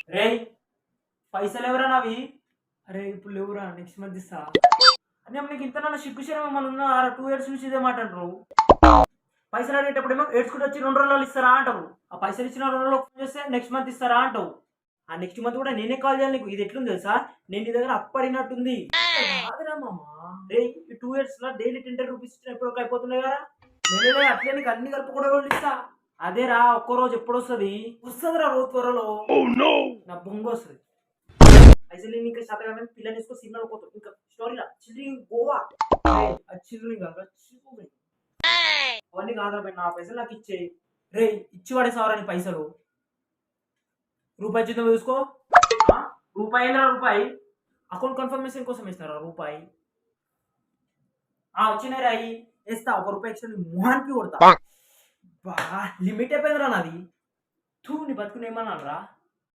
రే పైసలు ఎవరా నావి? అరే ఇప్పుడు లేవురా, నెక్స్ట్ మంత్ ఇస్తా అని నీకు ఇంత నన్ను సిగ్గుచరం ఏమన్నా ఉన్నా 2 ఇయర్స్ నుంచి ఇదే మాట అంటారు. పైసలు అడిగేటప్పుడు ఏమో ఏడ్చుకుంటూ వచ్చి 2 రోజుల్లో ఇస్తారా అంటావు. ఆ పైసలు ఇచ్చిన 2 రోజుల్లో ఫోన్ చేస్తే నెక్స్ట్ మంత్ ఇస్తారా అంటావు. ఆ నెక్స్ట్ మంత్ కూడా నేనే కాల్ చేయాలి నీకు. ఇది ఎట్లుంది తెలుసా, నేను నీ దగ్గర అప్పడినట్టుంది. కాదురా మామా, రే ఈ 2 ఇయర్స్ లో డైలీ 10 రూపీస్ ఇచ్చిన ఎప్పుడు అయిపోతున్నాయి కదా. నేనే అట్లే నీకు అన్ని కలిపి కూడా రోజులు ఇస్తా. అదేరా ఒక్క రోజు ఎప్పుడు వస్తుంది? వస్తుందిరా రోజు త్వరలో. నా బొంగు వస్తుంది. పైసలు నేను ఇంకా శాతం కానీ పిల్లని తీసుకొని సినిమాలో పోతాం. ఇంకా స్టోరీలా చిల్లి గోవా చిల్లు కాదు చిల్లు. అవన్నీ కాదురా భయ్, నా పైసలు నాకు ఇచ్చేయి. రే ఇచ్చి పడేసావరా నీ పైసలు. రూపాయి జీతం చూసుకో. ఆ? రూపాయి ఏంద్రా రూపాయి? అకౌంట్ కన్ఫర్మేషన్ కోసం ఇస్తారా రూపాయి? వచ్చినాయి రాయి వేస్తా. 1 రూపాయి ఎక్స్ట్రా నీ మొహానికి కొడతా. బా లిమిట్ అయిపోయిందిరా నాది. తూ నీ బతుకుని ఏమన్నా రా.